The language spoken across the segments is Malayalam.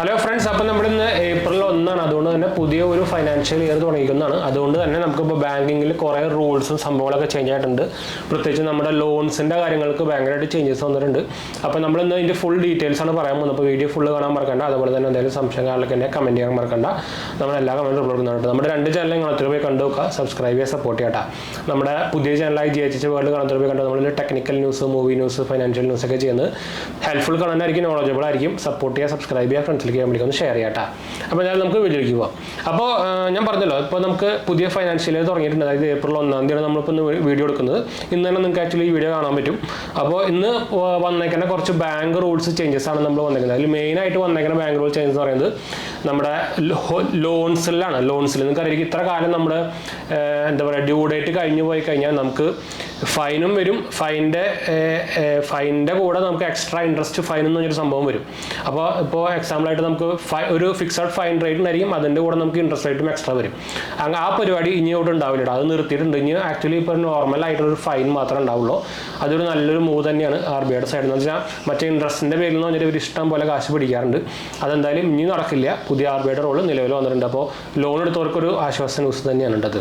ഹലോ ഫ്രണ്ട്സ്, അപ്പോൾ നമ്മളിന്ന് ഏപ്രിൽ 1 അതുകൊണ്ട് തന്നെ പുതിയ ഒരു ഫൈനാൻഷ്യൽ ഇയർ തുടങ്ങിയിരിക്കുന്നതാണ്. അതുകൊണ്ട് തന്നെ നമുക്കിപ്പോൾ ബാങ്കിങ്ങിൽ കുറേ റൂൾസും സംഭവങ്ങളൊക്കെ ചേഞ്ച് ആയിട്ടുണ്ട്. പ്രത്യേകിച്ച് നമ്മുടെ ലോൺസിൻ്റെ കാര്യങ്ങൾക്ക് ഭയങ്കരമായിട്ട് ചേഞ്ചസ് വന്നിട്ടുണ്ട്. അപ്പോൾ നമ്മളിന്ന് ഇതിൻ്റെ ഫുൾ ഡീറ്റെയിൽസ് ആണ് പറയാൻ പോകുന്നത്. അപ്പോൾ വീഡിയോ ഫുള്ള് കാണാൻ മറക്കണ്ട. അതുപോലെ തന്നെ എന്തെങ്കിലും സംശയങ്ങളൊക്കെ തന്നെ കമൻറ്റ് ചെയ്യാൻ മറക്കണ്ട. നമ്മളെല്ലാ കമൻറ്റും ഉൾപ്പെടുത്തുന്നുണ്ട്. നമ്മുടെ 2 ചാനലും കാണത്തിൽ പോയി കണ്ടു നോക്കുക, സബ്സ്ക്രൈബ് ചെയ്യുക, സപ്പോർട്ട് ചെയ്യട്ടാ. നമ്മുടെ പുതിയ ചാനലായി GHH വേൾഡ് കാണത്തിൽ പോയി കണ്ടു. നമ്മൾ technical news, movie news, financial news ഒക്കെ ചെയ്യുന്നത് ഹെൽപ്ഫുൾ കാണാനായിരിക്കും, നോളജബിൾ ആയിരിക്കും. സപ്പോർട്ട് ചെയ്യുക, സബ്സ്ക്രൈബ് ചെയ്യുക, ഫ്രണ്ട്സിലേക്ക് ഒന്ന് ഷെയർ ചെയ്യാം. അപ്പോൾ ഞാൻ നമുക്ക് വീഡിയോയിലേക്ക് പോകാം. അപ്പോൾ ഞാൻ പറഞ്ഞല്ലോ, ഇപ്പോൾ നമുക്ക് പുതിയ ഫൈനാൻഷ്യൽ ഇയർ തുടങ്ങിയിട്ടുണ്ട്. അതായത് ഏപ്രിൽ 1 നമ്മളിപ്പോൾ വീഡിയോ എടുക്കുന്നത്. ഇന്ന് തന്നെ നിങ്ങൾക്ക് ആക്ച്വലി ഈ വീഡിയോ കാണാൻ പറ്റും. അപ്പോൾ ഇന്ന് വന്നേക്കുന്ന കുറച്ച് ബാങ്ക് റൂൾസ് ചേഞ്ചസ് ആണ് നമ്മൾ വന്നേക്കുന്നത്. അതിൽ മെയിനായിട്ട് വന്നേക്കുന്ന ബാങ്ക് റൂൾ ചേഞ്ചസ് എന്ന് പറയുന്നത് നമ്മുടെ ലോൺസിലാണ്. ലോൺസിൽ നിങ്ങൾക്കറിയാം, ഇത്ര കാലം നമ്മുടെ എന്താ പറയുക, ഡ്യൂ ഡേറ്റ് കഴിഞ്ഞു പോയി കഴിഞ്ഞാൽ നമുക്ക് ഫൈനും വരും. ഫൈനിൻ്റെ കൂടെ നമുക്ക് എക്സ്ട്രാ ഇൻട്രസ്റ്റ് ഫൈൻ എന്ന് പറഞ്ഞൊരു സംഭവം വരും. അപ്പോൾ ഇപ്പോൾ എക്സാമ്പിളായിട്ട് നമുക്ക് ഒരു ഫിക്സഡ് ഫൈൻ റേറ്റ് ഉണ്ടായിരിക്കും, അതിൻ്റെ കൂടെ നമുക്ക് ഇൻട്രസ്റ്റ് റേറ്റും എക്സ്ട്രാ വരും. ആ പരിപാടി ഇനിയോട്ട് ഉണ്ടാവില്ല. അത് നിർത്തിയിട്ടുണ്ട്. ഇനി ആക്ച്വലി ഇപ്പോൾ നോർമലായിട്ടൊരു ഫൈൻ മാത്രമേ ഉണ്ടാവുള്ളൂ. അതൊരു നല്ലൊരു മൂവ് തന്നെയാണ് RBIയുടെ സൈഡിൽ നിന്ന്. വെച്ചാൽ മറ്റേ ഇൻട്രസ്റ്റിൻ്റെ പേരിൽ എന്ന് പറഞ്ഞാൽ ഒരു ഇഷ്ടം പോലെ കാശ് പിടിക്കാറുണ്ട്. അതെന്തായാലും ഇനി നടക്കില്ല. പുതിയ RBIയുടെ റോള് നിലവിൽ വന്നിട്ടുണ്ട്. അപ്പോൾ ലോൺ എടുത്തവർക്കൊരു ആശ്വാസ ന്യൂസ് തന്നെയാണ് ഉണ്ടത്.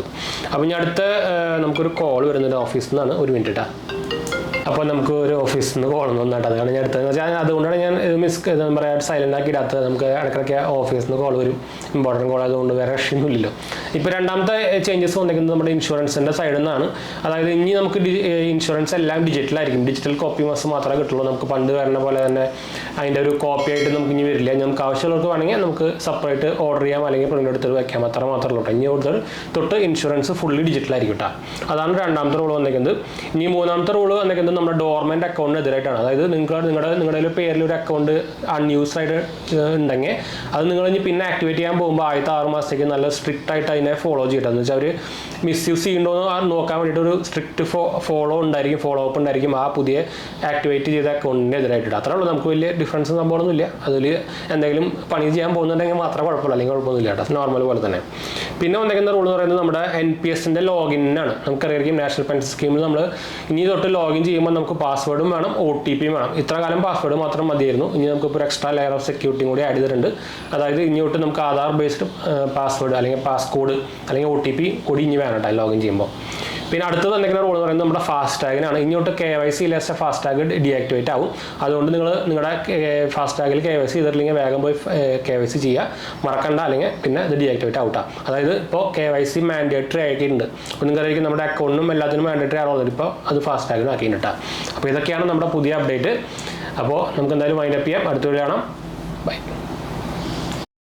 അപ്പോൾ ഇനി അടുത്ത നമുക്കൊരു കോൾ വരുന്നുണ്ട് ഓഫീസിൽ നിന്നാണ്. ഒരു മിനിറ്റ് കേട്ടോ. അപ്പോൾ നമുക്ക് ഒരു ഓഫീസിൽ നിന്ന് കോൾ വന്നിട്ട് അതാണ് ഞാൻ എടുത്തത്. വെച്ചാൽ അതുകൊണ്ടാണ് ഞാൻ എന്താ പറയുക, സൈലൻ്റ് ആക്കി ഇടാത്തത്. നമുക്ക് ഇടയ്ക്കിടയ്ക്ക് ഓഫീസിൽ നിന്ന് കോൾ വരും, ഇമ്പോർട്ടൻറ്റ് കോൾ ആയതുകൊണ്ട് വേറെ രക്ഷയൊന്നുമില്ലല്ലോ. ഇപ്പോൾ രണ്ടാമത്തെ ചേഞ്ചസ് വന്നിരിക്കുന്നത് നമ്മുടെ ഇൻഷുറൻസിൻ്റെ സൈഡിൽ നിന്നാണ്. അതായത് ഇനി നമുക്ക് ഇൻഷുറൻസ് എല്ലാം ഡിജിറ്റലായിരിക്കും. ഡിജിറ്റൽ കോപ്പി മാത്രമേ കിട്ടുള്ളൂ. നമുക്ക് പണ്ട് വരുന്ന പോലെ തന്നെ അതിൻ്റെ ഒരു കോപ്പി ആയിട്ട് നമുക്ക് ഇനി വരില്ല. നമുക്ക് ആവശ്യമുള്ളവർക്ക് വേണമെങ്കിൽ നമുക്ക് സെപ്പറേറ്റ് ഓർഡർ ചെയ്യാം, അല്ലെങ്കിൽ പ്രിൻ്റ് എടുത്ത് വയ്ക്കാം. മാത്രമേ ഉള്ളൂ. ഇനി തൊട്ട് ഇൻഷുറൻസ് ഫുള്ളി ഡിജിറ്റലായിരിക്കും കേട്ടോ. അതാണ് രണ്ടാമത്തെ റൂൾ വന്നിരിക്കുന്നത്. ഇനി മൂന്നാമത്തെ റൂൾ വന്നിരിക്കുന്നത് നമ്മുടെ ഡോർമെൻ്റ് അക്കൗണ്ടിനെതിരായിട്ടാണ്. അതായത് നിങ്ങളുടെ പേരിൽ ഒരു അക്കൗണ്ട് അൺയൂസ്ഡ് ആയിട്ട് ഉണ്ടെങ്കിൽ അത് നിങ്ങൾ ഇനി പിന്നെ ആക്ടിവേറ്റ് ചെയ്യാൻ പോകുമ്പോൾ ആദ്യത്തെ 6 മാസത്തേക്ക് നല്ല സ്ട്രിക്റ്റ് ആയിട്ട് അതിനെ ഫോളോ ചെയ്യട്ടെ. എന്ന് വെച്ചാൽ അവർ മിസ്യൂസ് ചെയ്യണമെന്ന് നോക്കാൻ വേണ്ടിയിട്ട് ഒരു സ്ട്രിക്റ്റ് ഫോളോ അപ്പ് ഉണ്ടായിരിക്കും ആ പുതിയ ആക്ടിവേറ്റ് ചെയ്ത അക്കൗണ്ടിൻ്റെ എതിരായിട്ട്. അത്രേ ഉള്ളൂ. നമുക്ക് വലിയ ഡിഫറൻസ് സംഭവമൊന്നുമില്ല. അതിൽ എന്തെങ്കിലും പണി ചെയ്യാൻ പോകുന്നുണ്ടെങ്കിൽ മാത്രമേ കുഴപ്പമില്ല, അല്ലെങ്കിൽ കുഴപ്പമൊന്നുമില്ല കേട്ടോ. നോർമൽ പോലെ തന്നെ. പിന്നെ വന്നിരിക്കുന്ന റൂൾ എന്ന് പറയുന്നത് നമ്മുടെ NPSൻ്റെ ലോഗിനാണ്. നമുക്കറിയാം, നാഷണൽ പെൻഷൻ സ്കീമിൽ നമ്മൾ ഇനി തൊട്ട് ലോഗിൻ ചെയ്യുമ്പോൾ നമുക്ക് പാസ്വേഡും വേണം, OTP വേണം. ഇത്ര കാലം പാസ്വേഡ് മാത്രം മതിയായിരുന്നു. ഇനി നമുക്കിപ്പോൾ എക്സ്ട്രാ ലെയർ ഓഫ് സെക്യൂരിറ്റിയും കൂടി ആഡ് ചെയ്തിട്ടുണ്ട്. അതായത് ഇനി തൊട്ട് നമുക്ക് ആധാർ ബേസ്ഡ് പാസ്വേഡ് അല്ലെങ്കിൽ പാസ്കോഡ് അല്ലെങ്കിൽ OTP കൂടി ഇനി വേണം കേട്ടോ ലോഗിൻ ചെയ്യുമ്പോൾ. പിന്നെ അടുത്തത് എന്തെങ്കിലും റൂൾ എന്ന് പറയുന്നത് നമ്മുടെ ഫാസ്ടാഗിനാണ്. ഇങ്ങോട്ട് KYC ഇല്ലാത്ത ഫാസ്ടാഗ് ഡീആക്ടിവേറ്റ് ആവും. അതുകൊണ്ട് നിങ്ങളുടെ ഫാസ്ടാഗിൽ KYC ചെയ്തിട്ടില്ലെങ്കിൽ വേഗം പോയി KYC ചെയ്യുക, മറക്കണ്ട. അല്ലെങ്കിൽ പിന്നെ ഇത് ഡീആക്ടിവേറ്റ് ആവട്ടെ. അതായത് ഇപ്പോൾ KYC മാൻഡേറ്ററി ആക്കിയിട്ടുണ്ട്. അപ്പോൾ നിങ്ങൾക്കറിയാം, നമ്മുടെ അക്കൗണ്ടിനും എല്ലാത്തിനും മാൻഡേറ്ററി ആവുന്നത് ഇപ്പോൾ അത് ഫാസ്ടാഗിനും ആക്കിയിട്ടുണ്ട്. അപ്പോൾ ഇതൊക്കെയാണ് നമ്മുടെ പുതിയ അപ്ഡേറ്റ്. അപ്പോൾ നമുക്ക് എന്തായാലും വൈൻഡപ്പ് ചെയ്യാം. അടുത്ത വീഡിയോ കാണാം. ബൈ.